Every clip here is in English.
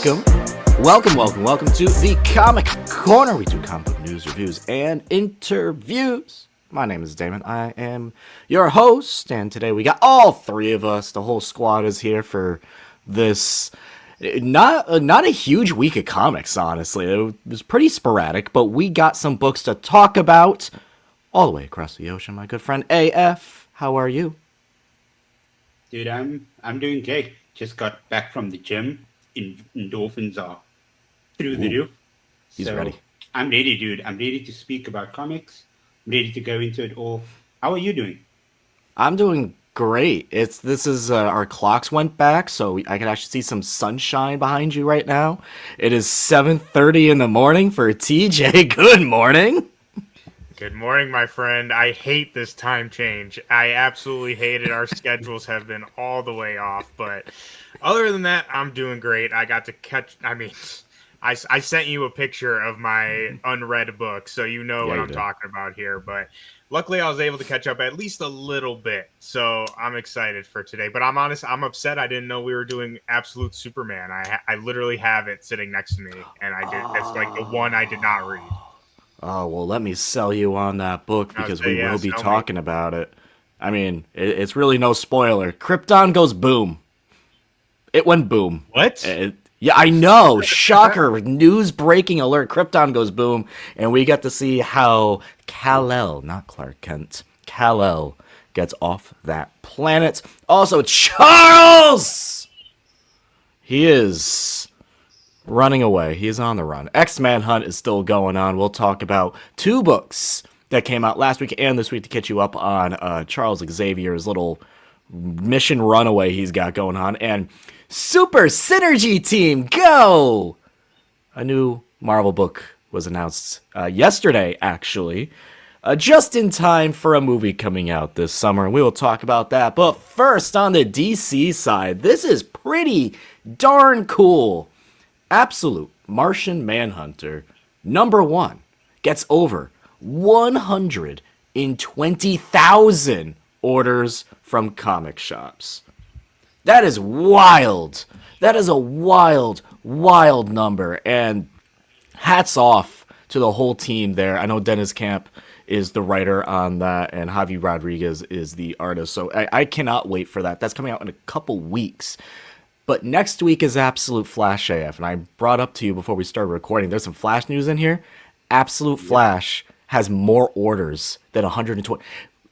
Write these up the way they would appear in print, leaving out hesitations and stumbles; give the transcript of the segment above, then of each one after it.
welcome to the Comic Corner. We do comic book news, reviews, and interviews. My name is Damon. I am your host, and today we got all three of us. The whole squad is here for this. Not a huge week of comics, honestly. It was pretty sporadic, but we got some books to talk about all the way across the ocean. My good friend AF, how are you? Dude, I'm doing great. Just got back from the gym. Endorphins are through the roof. He's ready. I'm ready, dude. I'm ready to speak about comics. I'm ready to go into it all. How are you doing? I'm doing great. This is our clocks went back, so I can actually see some sunshine behind you right now. It is 7:30 in the morning for TJ. Good morning. Good morning, my friend. I hate this time change. I absolutely hate it. Our schedules have been all the way off, but other than that, I'm doing great. I got to I sent you a picture of my unread book, so you know what I'm talking about here, but luckily I was able to catch up at least a little bit, so I'm excited for today. But I'm upset I didn't know we were doing Absolute Superman. I literally have it sitting next to me, and it's like the one I did not read. Oh, well, let me sell you on that book because we will be talking about it. I mean, it's really no spoiler. Krypton goes boom. It went boom. What? Yeah, I know. Shocker. News breaking alert. Krypton goes boom. And we get to see how Kal-El, not Clark Kent, Kal-El gets off that planet. Also, Charles! He is running away. He is on the run. X-Manhunt is still going on. We'll talk about two books that came out last week and this week to catch you up on Charles Xavier's little mission runaway he's got going on. And Super Synergy Team, go! A new Marvel book was announced yesterday, actually. Just in time for a movie coming out this summer, and we will talk about that. But first, on the DC side, this is pretty darn cool. Absolute Martian Manhunter, #1, gets over 120,000 orders from comic shops. That is wild. That is a wild, wild number. And hats off to the whole team there. I know Dennis Camp is the writer on that, and Javi Rodriguez is the artist. So I cannot wait for that. That's coming out in a couple weeks. But next week is Absolute Flash AF, and I brought up to you before we started recording, there's some Flash news in here. Absolute Flash has more orders than 120.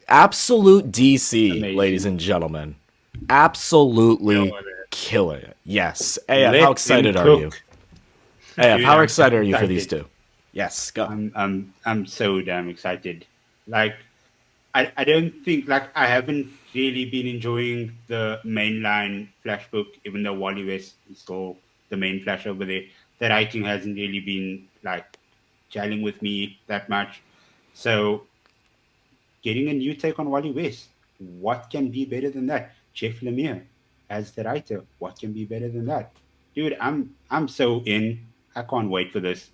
Absolute DC, amazing. Ladies and gentlemen. Absolutely killing it. Yes. AF, how excited are you? AF, how excited are you for these two? Yes, go. I'm so damn excited. Like, I don't think, like, I haven't really been enjoying the mainline Flash book, even though Wally West is still the main Flash over there. The writing hasn't really been, like, gelling with me that much. So, getting a new take on Wally West, what can be better than that? Jeff Lemire as the writer, what can be better than that? Dude, I'm so in. I can't wait for this.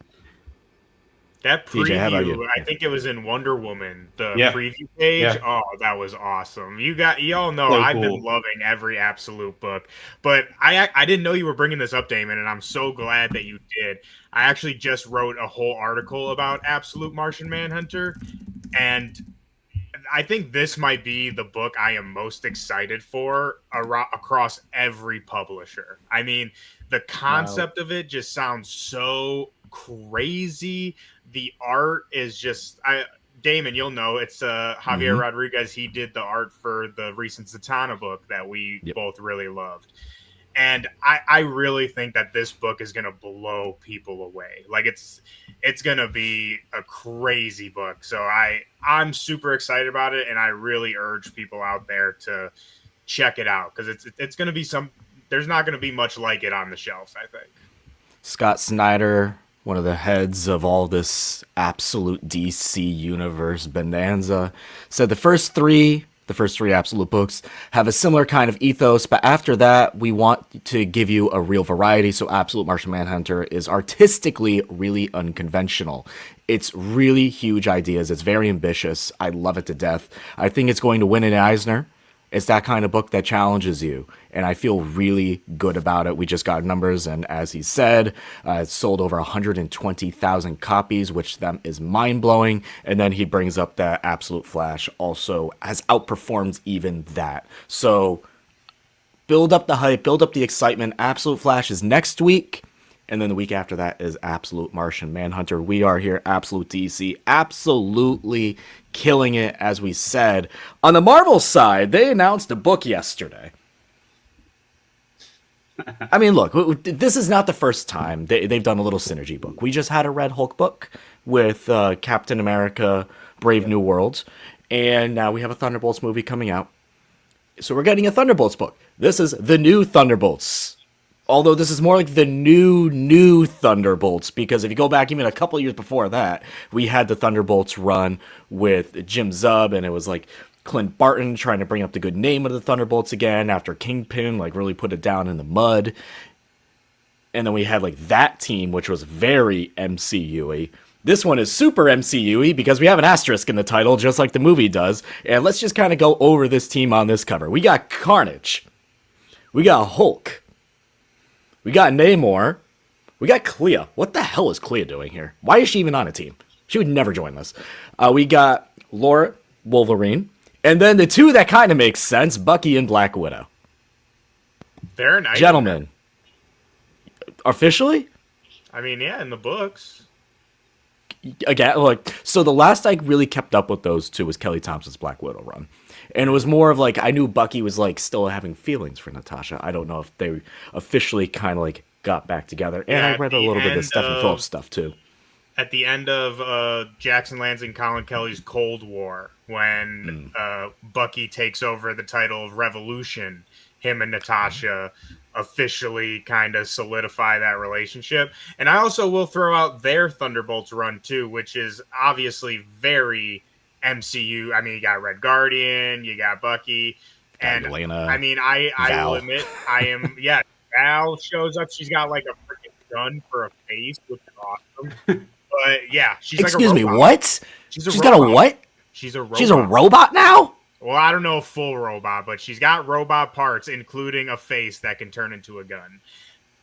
That preview, I think it was in Wonder Woman, the preview page. Yeah. Oh, that was awesome. Y'all know so I've been loving every Absolute book, but I didn't know you were bringing this up, Damon, and I'm so glad that you did. I actually just wrote a whole article about Absolute Martian Manhunter, and I think this might be the book I am most excited for across every publisher. I mean, the concept of it just sounds so crazy. The art is just, Damon, you'll know, it's Javier Rodriguez. He did the art for the recent Zatanna book that we both really loved. And I really think that this book is going to blow people away. Like, it's going to be a crazy book. So I'm super excited about it, and I really urge people out there to check it out because it's going to be there's not going to be much like it on the shelves, I think. Scott Snyder, one of the heads of all this Absolute DC universe bonanza, said the first three Absolute books have a similar kind of ethos, but after that, we want to give you a real variety. So Absolute Martian Manhunter is artistically really unconventional. It's really huge ideas. It's very ambitious. I love it to death. I think it's going to win an Eisner. It's that kind of book that challenges you, and I feel really good about it. We just got numbers, and as he said, it's sold over 120,000 copies, which is mind-blowing. And then he brings up that Absolute Flash also has outperformed even that. So build up the hype, build up the excitement. Absolute Flash is next week. And then the week after that is Absolute Martian Manhunter. We are here, Absolute DC, absolutely killing it, as we said. On the Marvel side, they announced a book yesterday. I mean, look, this is not the first time they've done a little synergy book. We just had a Red Hulk book with Captain America, Brave New World. And now we have a Thunderbolts movie coming out. So we're getting a Thunderbolts book. This is the new Thunderbolts. Although this is more like the new Thunderbolts, because if you go back even a couple years before that, we had the Thunderbolts run with Jim Zub, and it was like Clint Barton trying to bring up the good name of the Thunderbolts again after Kingpin like really put it down in the mud. And then we had like that team, which was very MCU-y. This one is super MCU-y because we have an asterisk in the title, just like the movie does. And let's just kind of go over this team on this cover. We got Carnage. We got Hulk. We got Namor. We got Clea. What the hell is Clea doing here? Why is she even on a team? She would never join this. We got Laura, Wolverine. And then the two that kind of makes sense, Bucky and Black Widow. They're nice. Gentlemen. Officially? I mean, yeah, in the books. Again, like, so the last I really kept up with those two was Kelly Thompson's Black Widow run. And it was more of like, I knew Bucky was like still having feelings for Natasha. I don't know if they officially kind of like got back together. And I read a little bit of Stephen Phillips stuff too. At the end of Jackson Lansing, Colin Kelly's Cold War, when Bucky takes over the title of Revolution, him and Natasha officially kind of solidify that relationship. And I also will throw out their Thunderbolts run too, which is obviously very MCU. I mean, you got Red Guardian, you got Bucky, and Elena, I mean, I will admit, I am, yeah, Val shows up. She's got like a freaking gun for a face, which is awesome. But yeah, she's Excuse like a me, robot. what? She's got a what? She's a robot. She's a robot now? Well, I don't know a full robot, but she's got robot parts, including a face that can turn into a gun.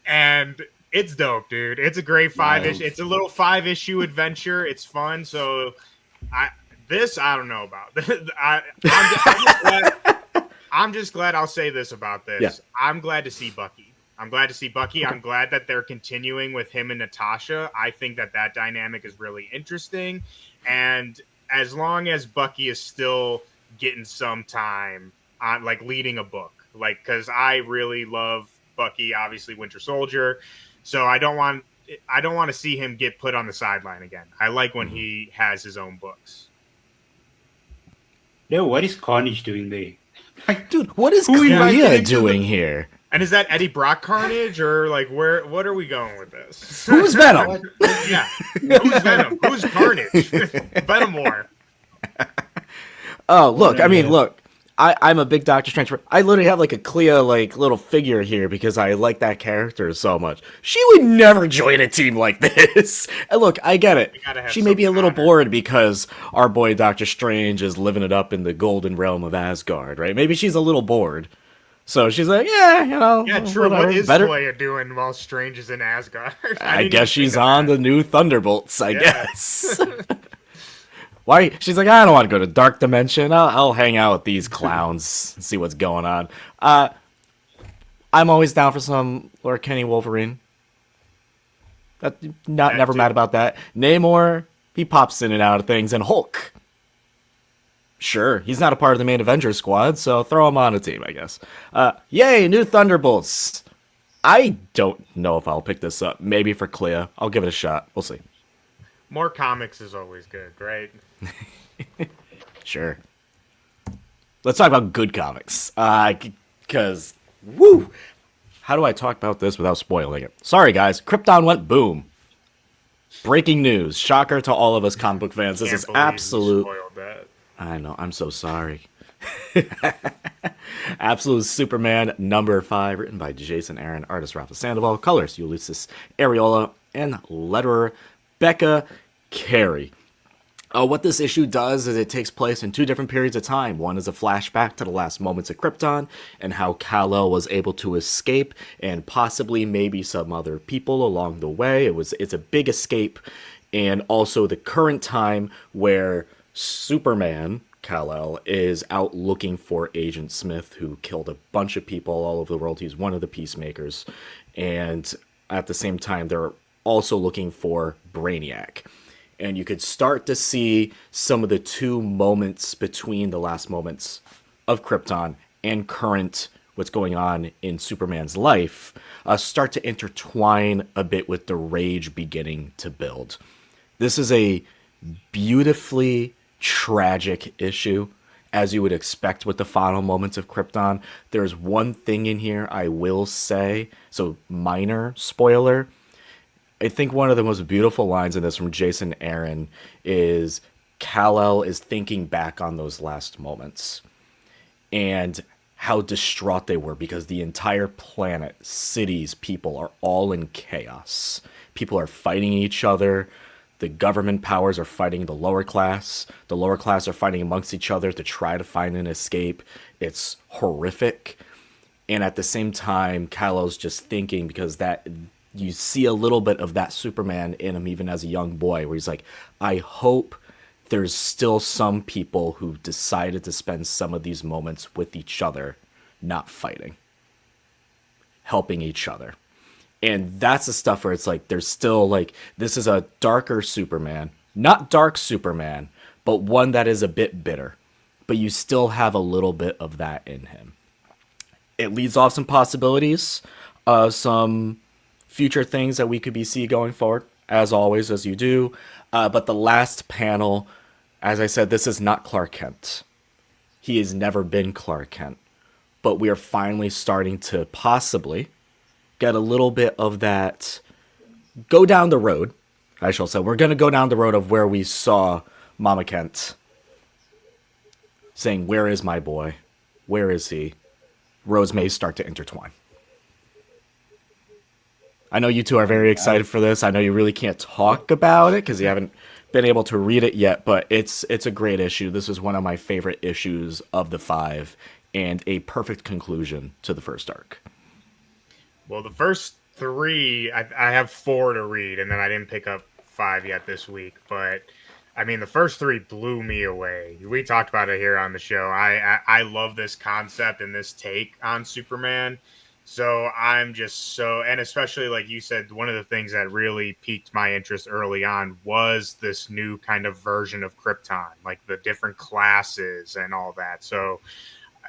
And it's dope, dude. It's a great 5-issue. It's a little 5-issue adventure. It's fun. So I don't know about. I'm just glad I'll say this about this. Yeah. I'm glad to see Bucky. I'm glad that they're continuing with him and Natasha. I think that dynamic is really interesting. And as long as Bucky is still getting some time on like leading a book, like, because I really love Bucky, obviously Winter Soldier. So I don't want to see him get put on the sideline again. I like when he has his own books. No, what is Carnage doing there? Like, dude, what is Clea doing here? And is that Eddie Brock Carnage, or like what are we going with this? Who's Venom? Yeah, who's Venom? Who's Carnage? Venomore. Oh, look, I mean, look, I'm a big Doctor Strange. I literally have like a Clea like little figure here because I like that character so much. She would never join a team like this. And look, I get it. She may be a little bored because our boy Doctor Strange is living it up in the golden realm of Asgard, right? Maybe she's a little bored. So she's like, yeah, you know. Yeah, true. What is Clea doing while Strange is in Asgard? I guess she's on the new Thunderbolts, I guess. Why? She's like, I don't want to go to Dark Dimension. I'll hang out with these clowns and see what's going on. I'm always down for some Lord Kenny Wolverine. Never mad about that. Namor, he pops in and out of things. And Hulk. Sure, he's not a part of the main Avengers squad, so throw him on a team, I guess. Yay, new Thunderbolts. I don't know if I'll pick this up. Maybe for Clea. I'll give it a shot. We'll see. More comics is always good, right? Sure. Let's talk about good comics. Because, woo! How do I talk about this without spoiling it? Sorry, guys. Krypton went boom. Breaking news. Shocker to all of us comic book fans. This is absolute... I know. I'm so sorry. Absolute Superman #5, written by Jason Aaron, artist Rafa Sandoval, colors Ulysses Areola, and letterer Becca Carey. What this issue does is it takes place in two different periods of time. One is a flashback to the last moments of Krypton and how Kal-El was able to escape and possibly maybe some other people along the way. It's a big escape, and also the current time where Superman Kal-El is out looking for Agent Smith, who killed a bunch of people all over the world. He's one of the Peacemakers, and at the same time they're also looking for Brainiac. And you could start to see some of the two moments between the last moments of Krypton and current what's going on in Superman's life start to intertwine a bit with the rage beginning to build. This is a beautifully tragic issue, as you would expect with the final moments of Krypton. There's one thing in here I will say, so minor spoiler. I think one of the most beautiful lines in this from Jason Aaron is Kal-El is thinking back on those last moments and how distraught they were because the entire planet, cities, people are all in chaos. People are fighting each other. The government powers are fighting the lower class. The lower class are fighting amongst each other to try to find an escape. It's horrific. And at the same time, Kal-El's just thinking because that... you see a little bit of that Superman in him even as a young boy where he's like, I hope there's still some people who decided to spend some of these moments with each other, not fighting, helping each other. And that's the stuff where it's like, there's still like, this is a darker Superman, not dark Superman, but one that is a bit bitter, but you still have a little bit of that in him. It leads off some possibilities, some future things that we could be see going forward, as always, as you do. But the last panel, as I said, this is not Clark Kent. He has never been Clark Kent. But we are finally starting to possibly get a little bit of that go down the road. I shall say, we're going to go down the road of where we saw Mama Kent saying, where is my boy? Where is he? Roads may start to intertwine. I know you two are very excited for this. I know you really can't talk about it because you haven't been able to read it yet, but it's a great issue. This is one of my favorite issues of the 5 and a perfect conclusion to the first arc. Well, the first 3, I have 4 to read, and then I didn't pick up 5 yet this week, but I mean, the first 3 blew me away. We talked about it here on the show. I love this concept and this take on Superman. So I'm just so, and especially like you said, one of the things that really piqued my interest early on was this new kind of version of Krypton, like the different classes and all that. So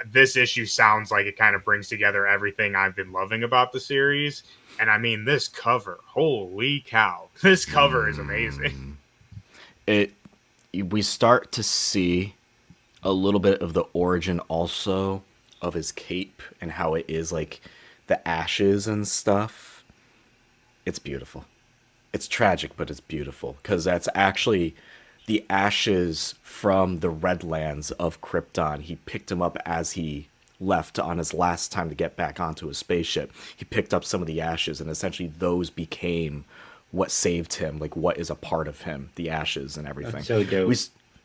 this issue sounds like it kind of brings together everything I've been loving about the series. And I mean, this cover, holy cow, this cover is amazing. We start to see a little bit of the origin also of his cape and how it is like the ashes and stuff. It's beautiful. It's tragic, but it's beautiful because that's actually the ashes from the Redlands of Krypton. He picked them up as he left on his last time to get back onto his spaceship. He picked up some of the ashes, and essentially those became what saved him, like what is a part of him, the ashes and everything. That's so dope.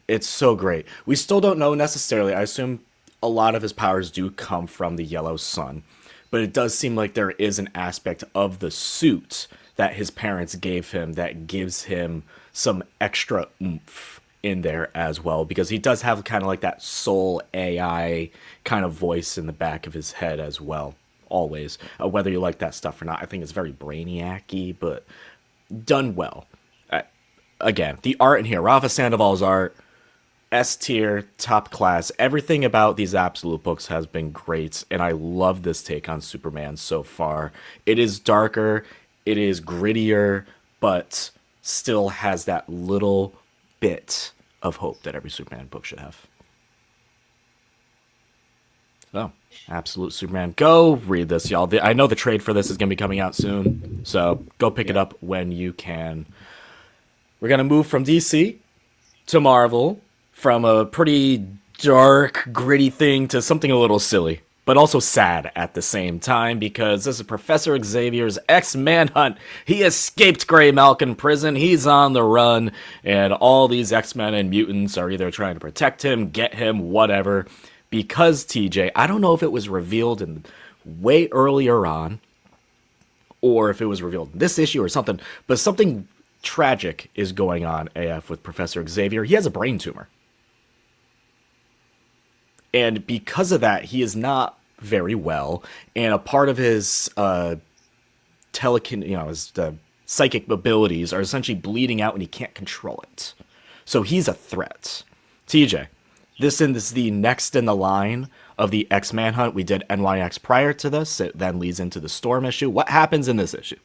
It's so great. We still don't know necessarily. I assume a lot of his powers do come from the yellow sun. But it does seem like there is an aspect of the suit that his parents gave him that gives him some extra oomph in there as well. Because he does have kind of like that soul AI kind of voice in the back of his head as well. Always. Whether you like that stuff or not. I think it's very Brainiac-y, but done well. Again, the art in here. Rafa Sandoval's art. S tier, top class. Everything about these Absolute books has been great, and I love this take on Superman so far. It is darker, it is grittier, but still has that little bit of hope that every Superman book should have. So, Absolute Superman. Go read this, y'all. I know the trade for this is going to be coming out soon, so go pick it up when you can. We're going to move from DC to Marvel. From a pretty dark, gritty thing to something a little silly. but also sad at the same time, because this is Professor Xavier's ex-Manhunt. He escaped Grey Malkin prison, he's on the run, and all these X-Men and mutants are either trying to protect him, get him, whatever. Because TJ, I don't know if it was revealed in way earlier on, or if it was revealed in this issue or something, but something tragic is going on AF with Professor Xavier. He has a brain tumor. And because of that, he is not very well, and a part of his his psychic abilities are essentially bleeding out, and he can't control it. So he's a threat. TJ, this is the next in the line of the X-Manhunt. We did NYX prior to this. It then leads into the Storm issue. What happens in this issue?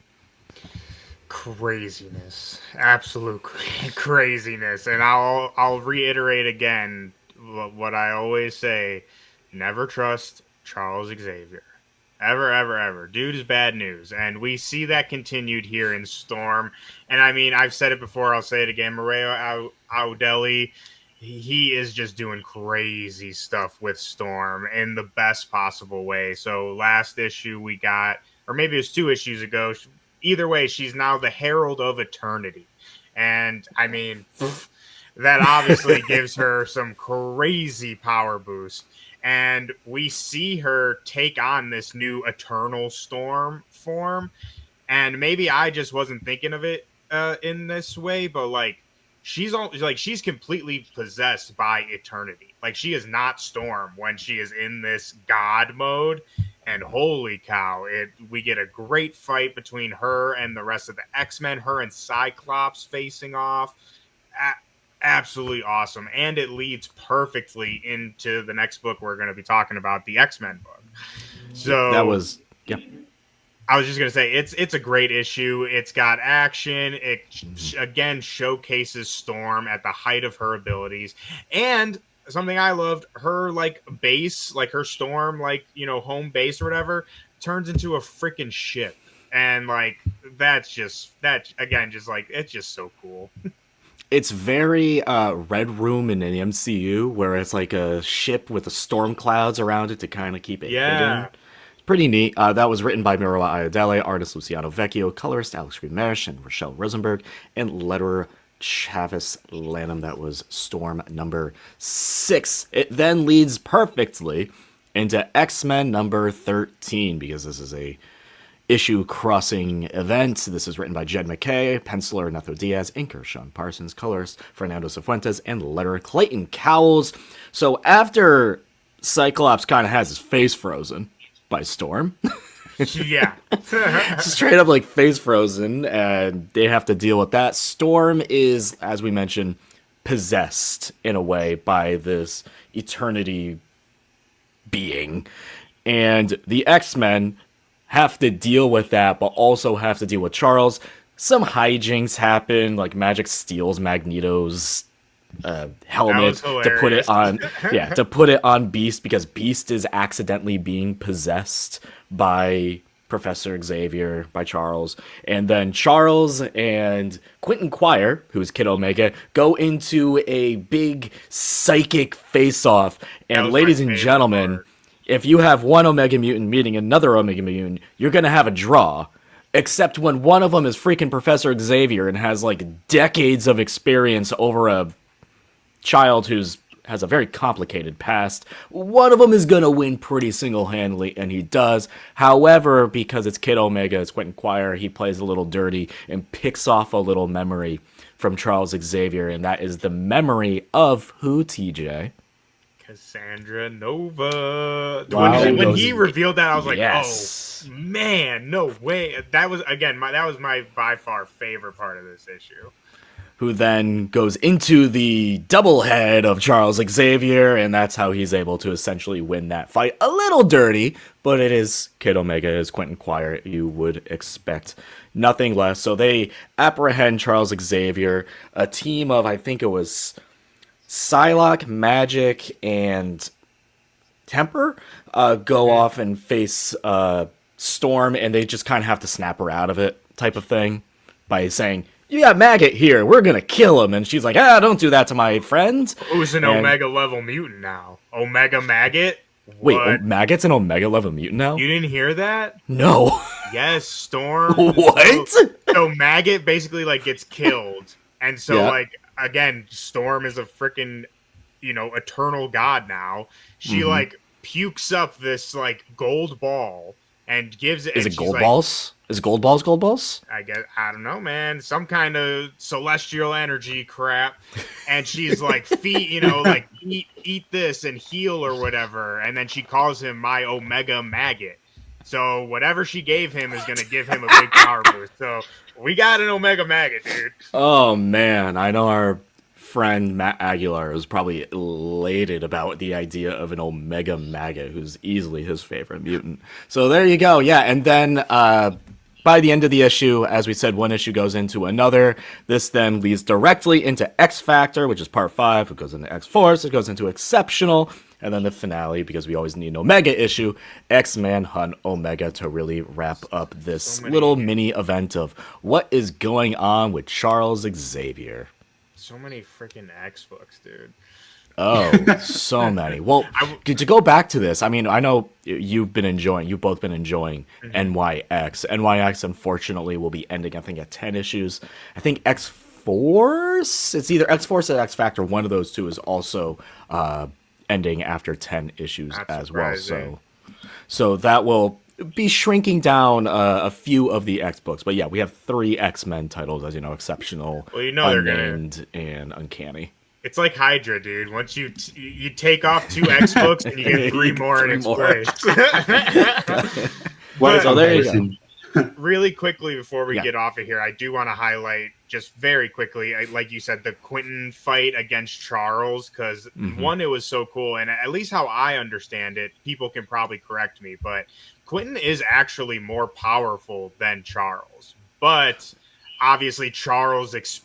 Craziness, absolute craziness, and I'll reiterate again what I always say: never trust Charles Xavier, ever, ever, ever. Dude is bad news, and we see that continued here in Storm. And I mean, I've said it before, I'll say it again. Mario Audelli, he is just doing crazy stuff with Storm in the best possible way. So last issue we got, or maybe it was 2 issues ago. Either way, she's now the Herald of Eternity. And, I mean, that obviously gives her some crazy power boost. And we see her take on this new Eternal Storm form. And maybe I just wasn't thinking of it in this way, but, like, she's completely possessed by Eternity. Like, she is not Storm when she is in this God mode. And holy cow, we get a great fight between her and the rest of the X-Men, her and Cyclops facing off. Absolutely awesome. And it leads perfectly into the next book we're going to be talking about, the X-Men book. So that was, yeah. I was just going to say, it's a great issue. It's got action. It, again, showcases Storm at the height of her abilities. And something I loved, her like base, like her Storm, like, you know, home base or whatever, turns into a freaking ship. And like, it's just so cool. It's very Red Room in an MCU, where it's like a ship with the storm clouds around it to kind of keep it hidden. It's pretty neat. That was written by Miro Ayodele, artist Luciano Vecchio, colorist Alex Grimesh and Rochelle Rosenberg, and letterer Chavis Lanham. That was Storm number 6. It then leads perfectly into X-Men number 13, because this is a issue crossing event. This is written by Jed McKay, penciler Netho Diaz, inker Sean Parsons, colorist Fernando Cifuentes, and letterer Clayton Cowles. So after Cyclops kind of has his face frozen by Storm, yeah, straight up like face frozen, and they have to deal with that. Storm is, as we mentioned, possessed in a way by this Eternity being, and the X-Men have to deal with that, but also have to deal with Charles. Some hijinks happen, like Magic steals Magneto's helmet to put it on, to put it on Beast, because Beast is accidentally being possessed by Professor Xavier, by Charles. And then Charles and Quentin Quire, who's Kid Omega, go into a big psychic face-off. And ladies and gentlemen, if you have one Omega Mutant meeting another Omega Mutant, you're going to have a draw. Except when one of them is freaking Professor Xavier and has like decades of experience over a child who's has a very complicated past, one of them is going to win pretty single-handedly, and he does. However, because it's Kid Omega, it's Quentin Quire, he plays a little dirty and picks off a little memory from Charles Xavier, and that is the memory of who, TJ? Cassandra Nova. Wow. When he revealed that, I was like, yes. Oh, man, no way. That was, again, that was my by far favorite part of this issue. Who then goes into the double head of Charles Xavier, and that's how he's able to essentially win that fight. A little dirty, but it is Kid Omega, is Quentin Quire. You would expect nothing less. So they apprehend Charles Xavier. A team of, I think it was Psylocke, Magic, and Temper go off and face Storm, and they just kind of have to snap her out of it, type of thing, by saying, "You got Maggot here, we're gonna kill him." And she's like, "Don't do that to my friends." Who's an Omega level mutant now? Omega Maggot? Wait, Maggot's an Omega level mutant now? You didn't hear that? No. Yes, Storm. What? So Maggot basically like gets killed, and so like again, Storm is a freaking eternal god now. She like pukes up this like gold ball and gives it. Is it gold balls? Is it gold balls? I guess I don't know, man. Some kind of celestial energy crap. And she's like, like eat this and heal or whatever. And then she calls him my Omega Maggot. So whatever she gave him is gonna give him a big power boost. So we got an Omega Maggot, dude. Oh man, I know our friend Matt Aguilar was probably elated about the idea of an Omega Maggot, who's easily his favorite mutant. So there you go. Yeah, and then by the end of the issue, as we said, one issue goes into another. This then leads directly into X Factor, which is part 5. It goes into X Force. It goes into Exceptional. And then the finale, because we always need an Omega issue, X-Man Hunt Omega, to really wrap up this little mini event of what is going on with Charles Xavier. So many freaking X books, dude. Oh, so many. Well, to go back to this, I mean, I know you've both been enjoying NYX. NYX, unfortunately, will be ending, I think, at 10 issues. I think X-Force, it's either X-Force or X Factor. One of those two is also ending after 10 issues as well. So that will be shrinking down a few of the X books. But yeah, we have 3 X-Men titles, as you know, Exceptional, Unnamed, and Uncanny. It's like Hydra, dude. Once you take off 2 X books and you get 3 more in its place. So there you go. Really quickly before we get off of here, I do want to highlight just very quickly, like you said, the Quentin fight against Charles, because one, it was so cool, and at least how I understand it, people can probably correct me, but Quentin is actually more powerful than Charles. But obviously Charles is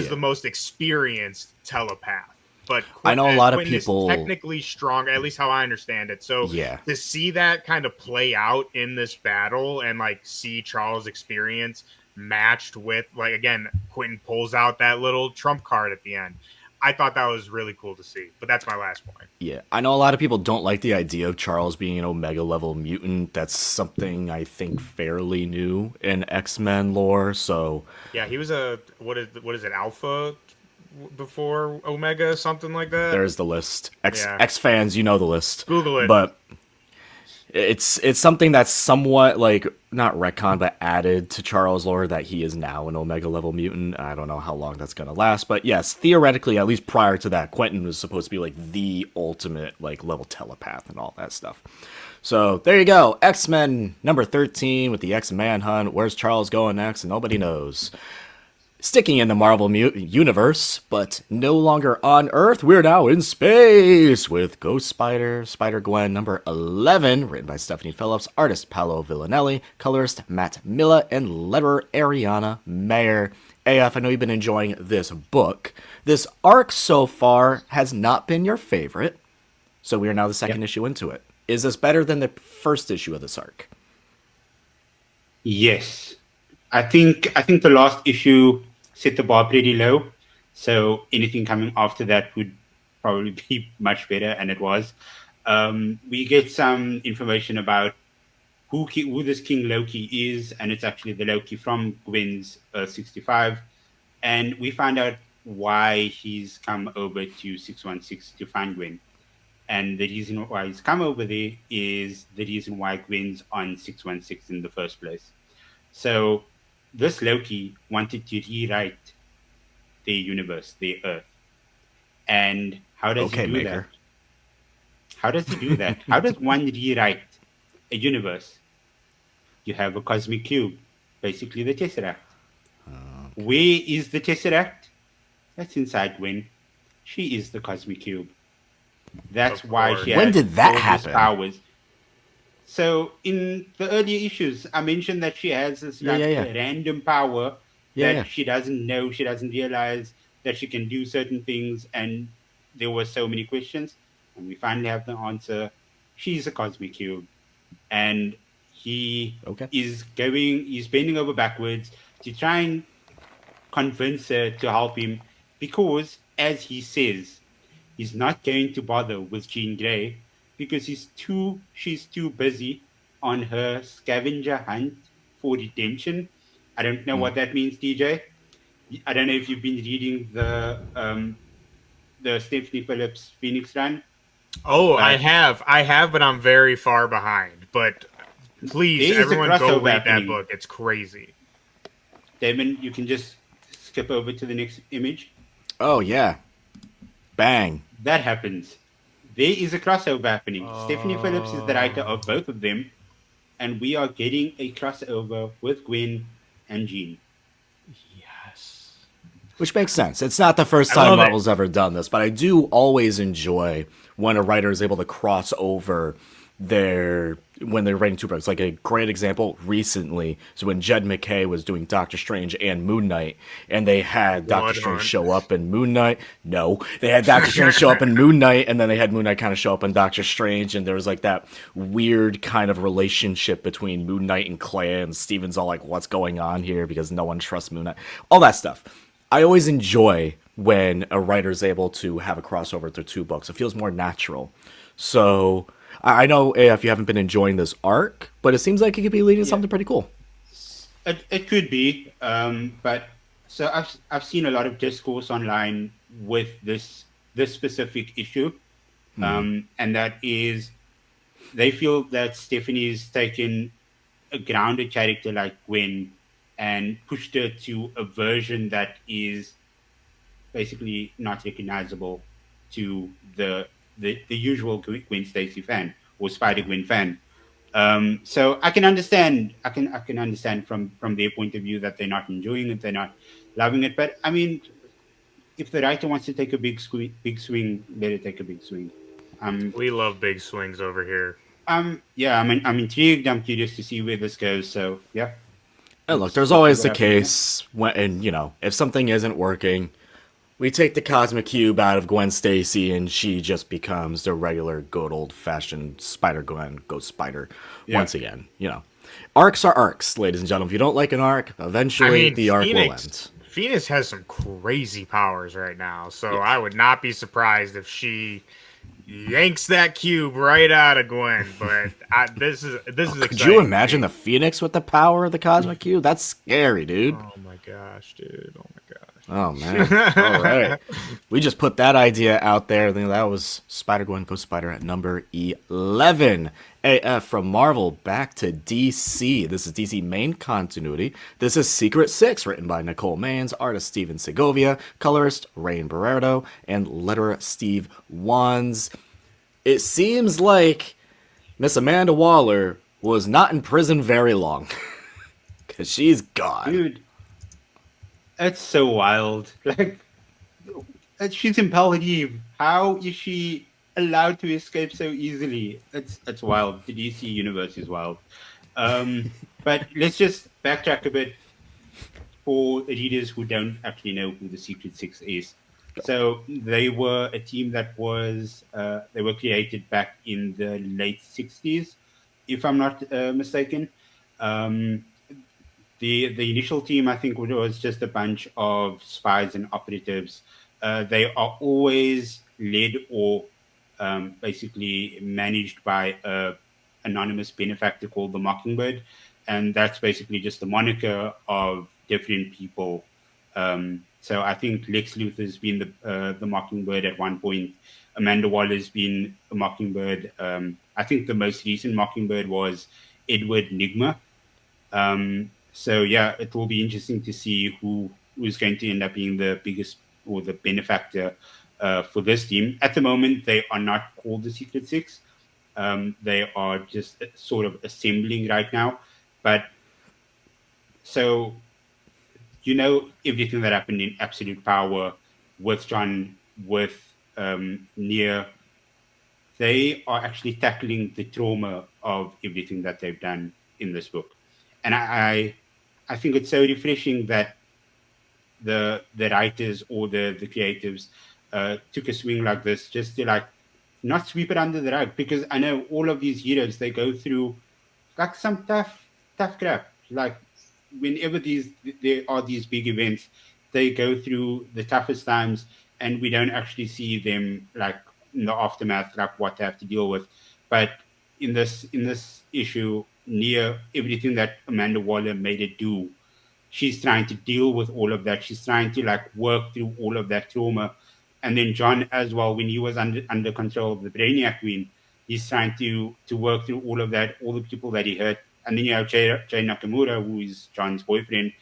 the most experienced telepath. But I know a lot of people is technically stronger, at least how I understand it. So to see that kind of play out in this battle and like see Charles' experience matched with, like, again, Quentin pulls out that little trump card at the end. I thought that was really cool to see, but that's my last point. Yeah, I know a lot of people don't like the idea of Charles being an Omega level mutant. That's something I think fairly new in X-Men lore. So yeah, he was a what is it, Alpha before Omega, something like that. There's the list. X fans, you know the list. Google it. But it's something that's somewhat like not retcon but added to Charles' lore that he is now an Omega level mutant. I don't know how long that's gonna last, but yes, theoretically, at least prior to that, Quentin was supposed to be like the ultimate like level telepath and all that stuff. So there you go, X-Men number 13 with the X-Manhunt. Where's Charles going next? Nobody knows. Sticking in the Marvel universe, but no longer on Earth, we're now in space with Ghost Spider, Spider-Gwen number 11, written by Stephanie Phillips, artist Paolo Villanelli, colorist Matt Milla, and letterer Ariana Mayer. AF, I know you've been enjoying this book. This arc so far has not been your favorite, so we are now the second issue into it. Is this better than the first issue of this arc? Yes. I think the last issue set the bar pretty low, so anything coming after that would probably be much better, and it was. We get some information about who this King Loki is, and it's actually the Loki from Gwen's 65, and we find out why he's come over to 616 to find Gwen, and the reason why he's come over there is the reason why Gwen's on 616 in the first place. So this Loki wanted to rewrite their universe, their Earth. And how does he do that? How does he do that? How does one rewrite a universe? You have a cosmic cube, basically the Tesseract. Where is the Tesseract? That's inside Gwen. She is the cosmic cube. That's why she has when did that happen? Powers. So in the earlier issues, I mentioned that she has this random power that she doesn't know, she doesn't realize that she can do certain things, and there were so many questions, and we finally have the answer. She's a cosmic cube, and he's bending over backwards to try and convince her to help him, because, as he says, he's not going to bother with Jean Grey because she's too busy on her scavenger hunt for redemption. I don't know what that means, DJ. I don't know if you've been reading the Stephanie Phillips Phoenix run. Oh, I have, but I'm very far behind. But please, There is a everyone, go crossover read that happening. book. It's crazy. Damon, you can just skip over to the next image. Oh yeah, bang! That happens. There is a crossover happening. Stephanie Phillips is the writer of both of them, and we are getting a crossover with Gwen and Jean. Yes. Which makes sense. It's not the first time Marvel's ever done this, but I do always enjoy when a writer is able to cross over when they're writing two books. Like a great example recently is when Jed MacKay was doing Doctor Strange and Moon Knight, and they had Doctor Strange show up in Moon Knight. No, they had Doctor Strange show up in Moon Knight, and then they had Moon Knight kind of show up in Doctor Strange, and there was like that weird kind of relationship between Moon Knight and Claire, and Steven's all like, what's going on here? Because no one trusts Moon Knight. All that stuff. I always enjoy when a writer's able to have a crossover through two books. It feels more natural. So I know if you haven't been enjoying this arc, but it seems like it could be leading to something pretty cool. It could be, but so I've seen a lot of discourse online with this specific issue, and that is they feel that Stephanie's taken a grounded character like Gwen and pushed her to a version that is basically not recognizable to the usual Gwen Stacy fan or Spider-Gwen fan. So I can understand. I can understand from their point of view that they're not enjoying it, they're not loving it. But I mean, if the writer wants to take a big swing, let it take a big swing. We love big swings over here. Yeah, I'm intrigued. I'm curious to see where this goes. So yeah. And look, there's always the case when, and you know, if something isn't working, we take the cosmic cube out of Gwen Stacy, and she just becomes the regular, good old-fashioned Spider-Gwen, Ghost Spider once again. You know, arcs are arcs, ladies and gentlemen. If you don't like an arc, eventually the arc will end. Phoenix has some crazy powers right now, so I would not be surprised if she yanks that cube right out of Gwen. But this is exciting. Could you imagine the Phoenix with the power of the cosmic cube? That's scary, dude. Oh my gosh, dude. Oh my gosh. Oh man. All right. We just put that idea out there. That was Spider-Gwen Ghost Spider at number 11. AF from Marvel back to DC. This is DC main continuity. This is Secret 6, written by Nicole Manns, artist Steven Segovia, colorist Rain Berardo, and letterer Steve Wands. It seems like Miss Amanda Waller was not in prison very long. Because she's gone. Dude, that's so wild. Like, she's in Palliative. How is she allowed to escape so easily? It's wild. The DC universe is wild. But let's just backtrack a bit for readers who don't actually know who the Secret Six is. So they were a team that was they were created back in the late 60s, if I'm not mistaken. The initial team, I think, was just a bunch of spies and operatives. They are always led or basically managed by an anonymous benefactor called the Mockingbird, and that's basically just a moniker of different people. So I think Lex Luthor's been the Mockingbird at one point. Amanda Waller's been a Mockingbird. I think the most recent Mockingbird was Edward Nygma. So yeah, it will be interesting to see who is going to end up being the biggest or the benefactor for this team. At the moment, they are not called the Secret Six. They are just sort of assembling right now. But so, you know, everything that happened in Absolute Power with John, with Nia, they are actually tackling the trauma of everything that they've done in this book. And I think it's so refreshing that the writers or the creatives took a swing like this just to like not sweep it under the rug, because I know all of these heroes, they go through like some tough crap. Like whenever there are these big events, they go through the toughest times, and we don't actually see them like in the aftermath, like what they have to deal with. But in this issue, near everything that Amanda Waller made it do, she's trying to deal with all of that. She's trying to like work through all of that trauma. And then John as well, when he was under control of the Brainiac Queen, he's trying to work through all of that, all the people that he hurt. And then you have Jay Nakamura, who is John's boyfriend.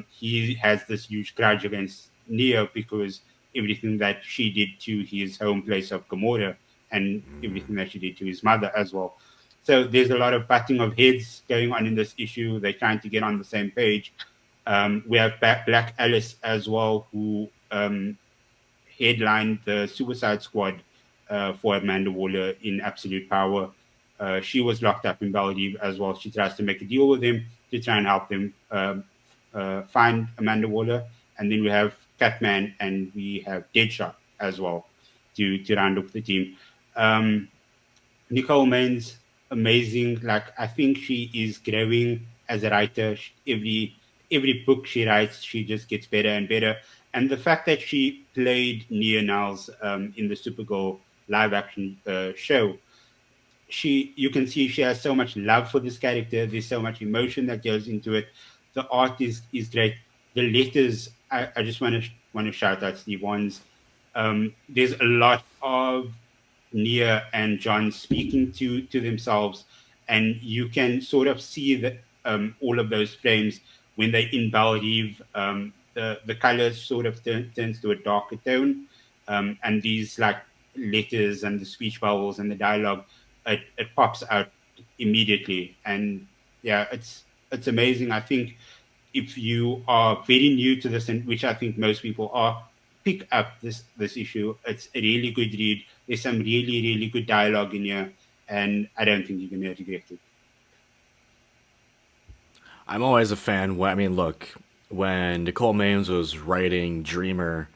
He has this huge grudge against Neo because everything that she did to his home place of Gamora and everything that she did to his mother as well. So there's a lot of butting of heads going on in this issue. They're trying to get on the same page. We have Black Alice as well, who headlined the Suicide Squad for Amanda Waller in Absolute Power. She was locked up in Maldives as well. She tries to make a deal with him to try and help them find Amanda Waller. And then we have Catman and we have Deadshot as well to round up the team. Nicole Main's amazing. Like, I think she is growing as a writer. Every book she writes, she just gets better and better. And the fact that she played Nia Niles in the Supergirl live action show, you can see she has so much love for this character. There's so much emotion that goes into it. The art is great. The letters, I just want to shout out Steve Wands. There's a lot of Nia and John speaking to themselves, and you can sort of see that all of those frames when they in Belle the color sort of turns to a darker tone, and these like letters and the speech bubbles and the dialogue, it pops out immediately. And yeah, it's amazing. I think if you are very new to this, and which I think most people are, pick up this issue. It's a really good read. There's some really, really good dialogue in here, and I don't think you're going to regret it. I'm always a fan. I mean, look, when Nicole Maines was writing Dreamer,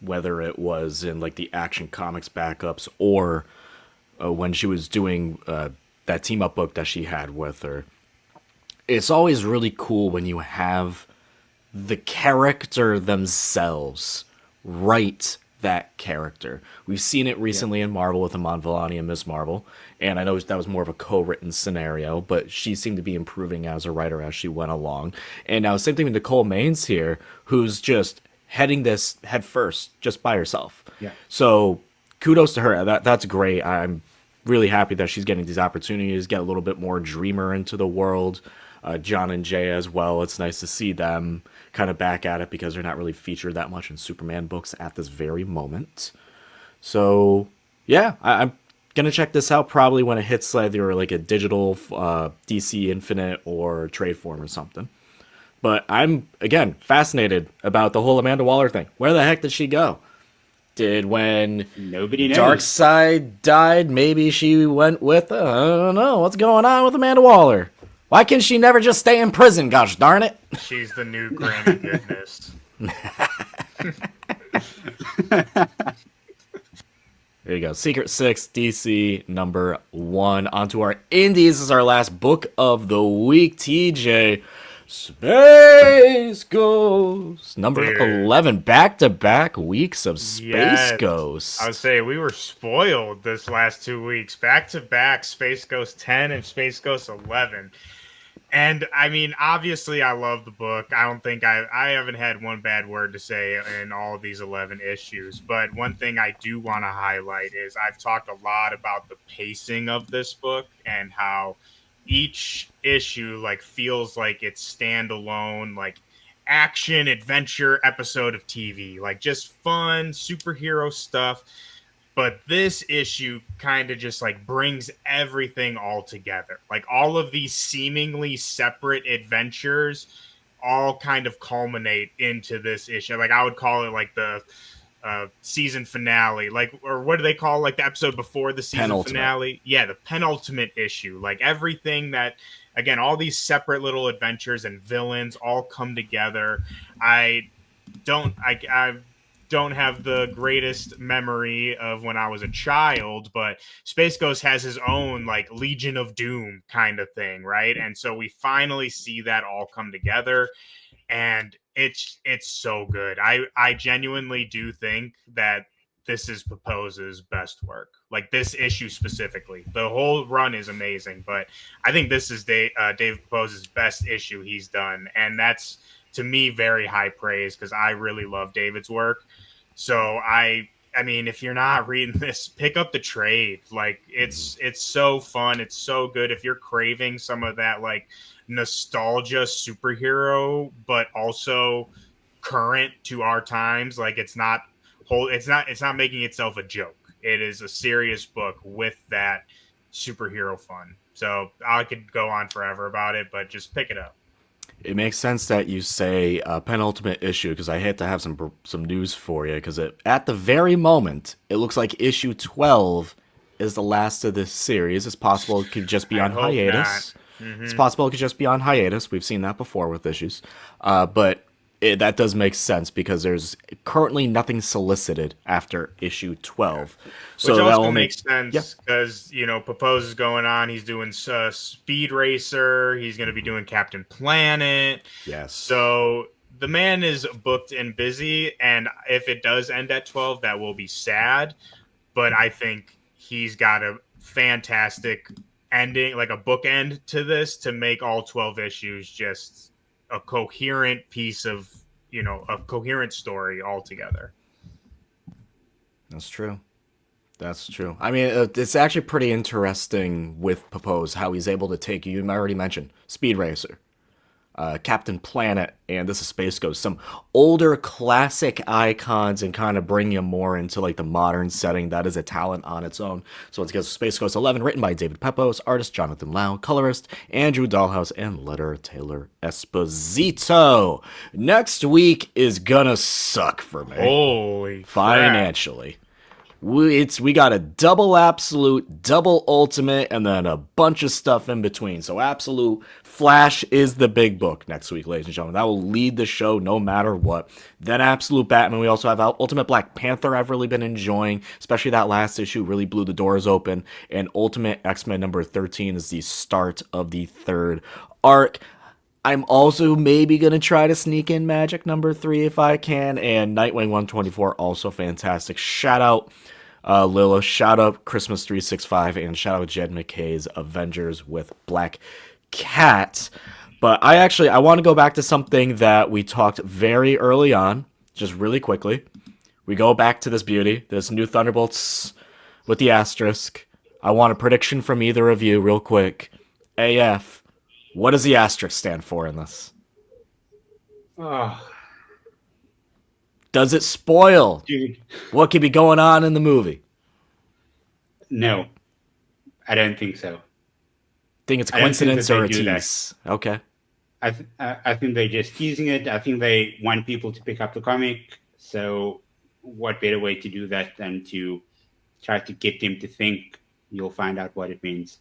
whether it was in like the Action Comics backups or when she was doing that team up book that she had with her, it's always really cool when you have the character themselves write that character. We've seen it recently in Marvel with Iman Vellani and Ms. Marvel, and I know that was more of a co-written scenario, but she seemed to be improving as a writer as she went along. And now same thing with Nicole Maines here, who's just heading this head first, just by herself. Yeah. So kudos to her. That's great. I'm really happy that she's getting these opportunities, get a little bit more Dreamer into the world. John and Jay as well. It's nice to see them kind of back at it because they're not really featured that much in Superman books at this very moment. So, yeah, I'm going to check this out probably when it hits either like a digital DC Infinite or trade form or something. But I'm, again, fascinated about the whole Amanda Waller thing. Where the heck did she go? Did when nobody knows. Darkseid died, maybe she went with, I don't know, what's going on with Amanda Waller? Why can she never just stay in prison, gosh darn it? She's the new Granny Goodness. There you go. Secret 6, DC number 1. Onto our indies. This is our last book of the week. TJ, Space Ghost. Number 11. Back-to-back weeks of Space Ghost. I would say we were spoiled this last 2 weeks. Back-to-back Space Ghost 10 and Space Ghost 11. And I mean, obviously, I love the book. I don't think I haven't had one bad word to say in all of these 11 issues. But one thing I do want to highlight is I've talked a lot about the pacing of this book and how each issue like feels like it's standalone, like action adventure episode of TV, like just fun superhero stuff. But this issue kind of just like brings everything all together. Like all of these seemingly separate adventures all kind of culminate into this issue. Like I would call it like the season finale, like, or what do they call like the episode before the season finale? Yeah, the penultimate issue. Like everything that, again, all these separate little adventures and villains all come together. I don't have the greatest memory of when I was a child, but Space Ghost has his own like Legion of Doom kind of thing, right? And so we finally see that all come together, and It's so good. I genuinely do think that this is Propose's best work. Like this issue specifically. The whole run is amazing, but I think this is Dave Propose's best issue he's done, and that's to me very high praise because I really love David's work. So I mean, if you're not reading this, pick up the trade. Like it's so fun. It's so good. If you're craving some of that like nostalgia superhero, but also current to our times, like it's not making itself a joke. It is a serious book with that superhero fun. So I could go on forever about it, but just pick it up. It makes sense that you say penultimate issue because I had to have some news for you because at the very moment it looks like issue 12 is the last of this series. It's possible it could just be on hiatus. Mm-hmm. It's possible it could just be on hiatus. We've seen that before with issues, but that does make sense because there's currently nothing solicited after issue 12. So which also makes sense because, Propose is going on. He's doing Speed Racer. He's going to be doing Captain Planet. Yes. So the man is booked and busy. And if it does end at 12, that will be sad. But I think he's got a fantastic ending, like a bookend to this to make all 12 issues just a coherent piece of, a coherent story altogether. That's true. I mean, it's actually pretty interesting with Propose how he's able to take, you already mentioned, Speed Racer, Captain Planet, and This is Space Ghost, some older classic icons, and kind of bring you more into like the modern setting. That is a talent on its own. So let's get Space Ghost 11, written by David Pepose, artist Jonathan Lau, colorist Andrew Dahlhaus, and letterer Taylor Esposito. Next week is gonna suck for me. Holy financially. Crap. We got a double Absolute, double Ultimate, and then a bunch of stuff in between. So Absolute Flash is the big book next week, ladies and gentlemen. That will lead the show no matter what. Then Absolute Batman. We also have Ultimate Black Panther I've really been enjoying, especially that last issue really blew the doors open. And Ultimate X-Men number 13 is the start of the third arc. I'm also maybe going to try to sneak in Magic number 3 if I can. And Nightwing 124, also fantastic. Shout out Lilith, shout out Christmas 365, and shout out Jed McKay's Avengers with Black Cat. But I want to go back to something that we talked very early on, just really quickly. We go back to this beauty, this new Thunderbolts with the asterisk. I want a prediction from either of you real quick. AF, what does the asterisk stand for in this? Does it spoil what could be going on in the movie? No, I don't think so. Think it's a coincidence or a tease? Okay. I think they're just teasing it. I think they want people to pick up the comic. So what better way to do that than to try to get them to think? You'll find out what it means.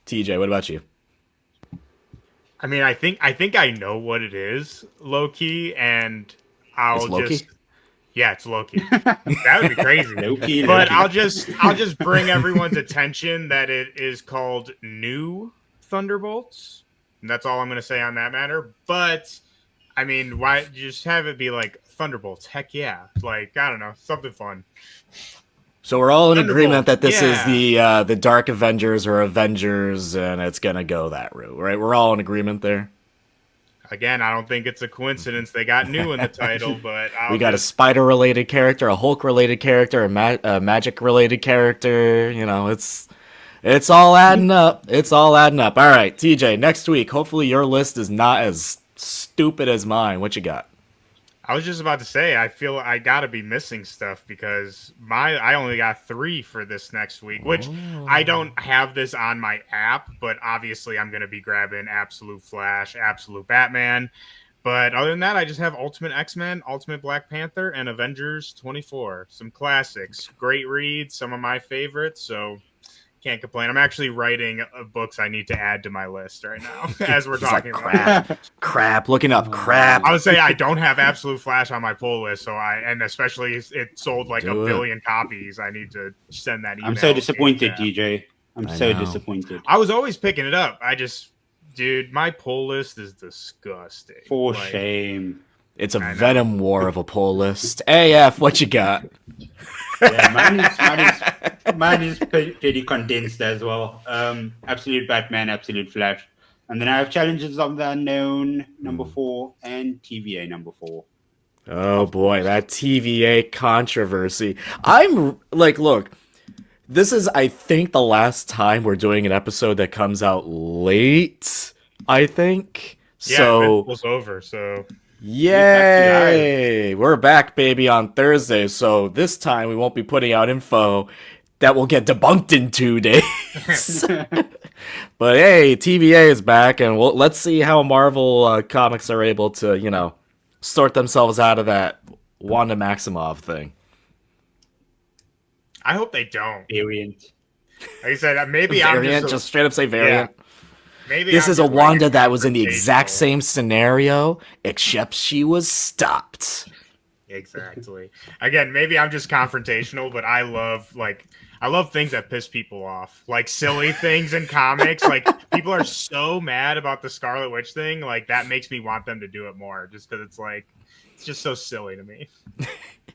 TJ, what about you? I mean, I think I know what it is, Loki, and I'll just it's Loki. That would be crazy. Loki. But I'll just bring everyone's attention that it is called New Thunderbolts. And that's all I'm going to say on that matter. But I mean, why just have it be like Thunderbolts? Heck yeah. Like, I don't know, something fun. So we're all in agreement that this is the Dark Avengers or Avengers, and it's going to go that route, right? We're all in agreement there. Again, I don't think it's a coincidence they got New in the title, but we got a Spider-related character, a Hulk-related character, a Magic-related character. It's all adding up. It's all adding up. All right, TJ, next week, hopefully your list is not as stupid as mine. What you got? I was just about to say, I feel I got to be missing stuff because I only got 3 for this next week, which I don't have this on my app, but obviously I'm going to be grabbing Absolute Flash, Absolute Batman. But other than that, I just have Ultimate X-Men, Ultimate Black Panther, and Avengers 24. Some classics. Great reads, some of my favorites, so can't complain. I'm actually writing books I need to add to my list right now as we're talking about crap, looking up crap. I would say I don't have Absolute Flash on my pull list, so and especially it sold like 1 billion copies. I need to send that email. I'm so disappointed, DJ. I'm so disappointed. I was always picking it up. I just Dude, my pull list is disgusting. For shame. It's a Venom war of a pull list. AF, what you got? Yeah, mine is pretty condensed as well. Absolute Batman, Absolute Flash. And then I have Challenges of the Unknown, number 4, and TVA, number 4. Oh boy, that TVA controversy. I'm like, look, this is, I think, the last time we're doing an episode that comes out late, I think. Yeah, so Invincible's over, so... Yay! We're back, baby, on Thursday, so this time we won't be putting out info that will get debunked in 2 days. But hey, TVA is back, and let's see how Marvel Comics are able to, sort themselves out of that Wanda Maximoff thing. I hope they don't. Variant. Like I said, maybe variant, I'm just straight up say variant. Yeah. Maybe this is a Wanda that was in the exact same scenario, except she was stopped. Exactly. Again, maybe I'm just confrontational, but I love things that piss people off. Like silly things in comics. Like people are so mad about the Scarlet Witch thing. Like that makes me want them to do it more just because it's just so silly to me.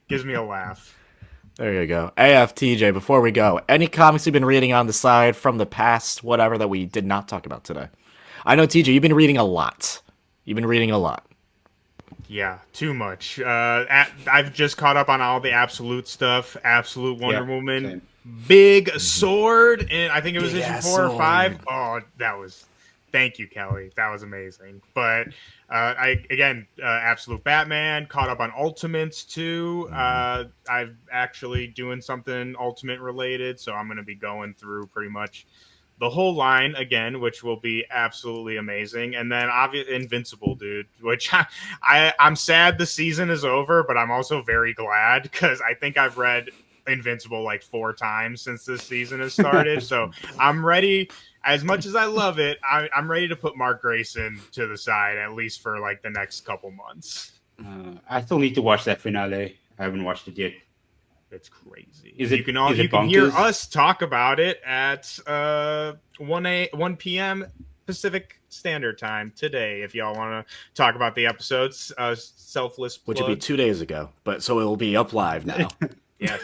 Gives me a laugh. There you go. AFTJ, before we go, any comics you've been reading on the side from the past, whatever, that we did not talk about today? I know, TJ, you've been reading a lot. Yeah, too much. I've just caught up on all the Absolute stuff. Absolute Wonder Woman. Same. Big Sword, and I think it was issue 4 or 5. Oh, thank you, Kelly. That was amazing. But Absolute Batman, caught up on Ultimates too. I'm actually doing something Ultimate related, so I'm going to be going through pretty much the whole line again, which will be absolutely amazing. And then obviously Invincible, dude, which I'm sad the season is over, but I'm also very glad because I think I've read Invincible like 4 times since this season has started. So I'm ready. As much as I love it, I'm ready to put Mark Grayson to the side, at least for like the next couple months. I still need to watch that finale. I haven't watched it yet. It's crazy. You can hear us talk about it at 1 p.m. Pacific Standard Time today. If y'all want to talk about the episodes, selfless plug. Which will be 2 days ago, but so it will be up live now. Yes.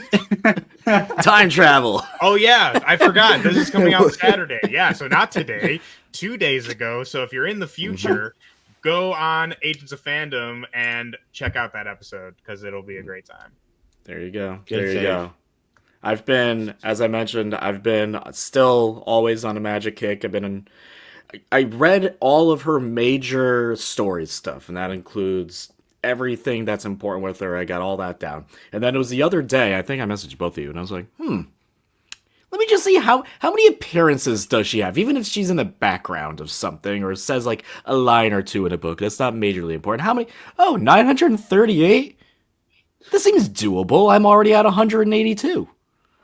Time travel. Oh yeah, I forgot. This is coming out Saturday. Yeah, so not today, 2 days ago. So if you're in the future, go on Agents of Fandom and check out that episode because it'll be a great time. There you go. There you go. I've been, as I mentioned, still always on a magic kick. I read all of her major story stuff, and that includes everything that's important with her. I got all that down. And then it was the other day, I think I messaged both of you, and I was like, let me just see how many appearances does she have, even if she's in the background of something or says like a line or two in a book. That's not majorly important. How many? 938? This seems doable. I'm already at 182.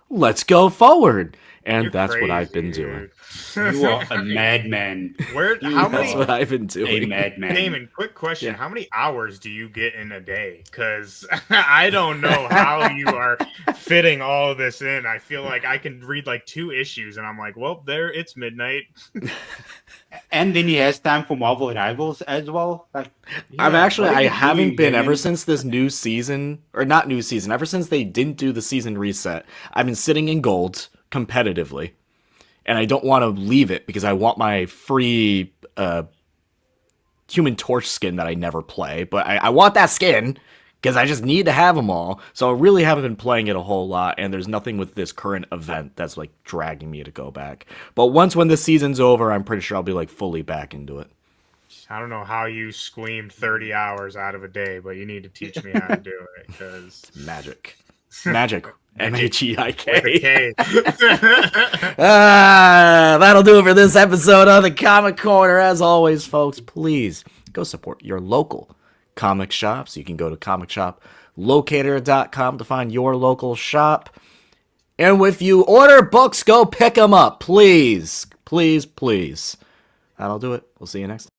Let's go forward. And that's crazy, what I've been doing. You are a madman. That's what I've been doing. A madman. Damon, quick question. Yeah. How many hours do you get in a day? Because I don't know how you are fitting all of this in. I feel like I can read like 2 issues and I'm like, well, it's midnight. And then he has time for Marvel Rivals as well. I haven't been ever since this new season, or not new season, ever since they didn't do the season reset. I've been sitting in gold competitively, and I don't want to leave it because I want my free Human Torch skin that I never play, but I want that skin because I just need to have them all. So I really haven't been playing it a whole lot, and there's nothing with this current event that's like dragging me to go back. But when this season's over, I'm pretty sure I'll be like fully back into it. I don't know how you squeamed 30 hours out of a day, but you need to teach me how to do it because magic. MAGIK. That'll do it for this episode of the Comic Corner. As always, folks, please go support your local comic shops. You can go to comicshoplocator.com to find your local shop. And if you order books, go pick them up, please. Please, please. That'll do it. We'll see you next time.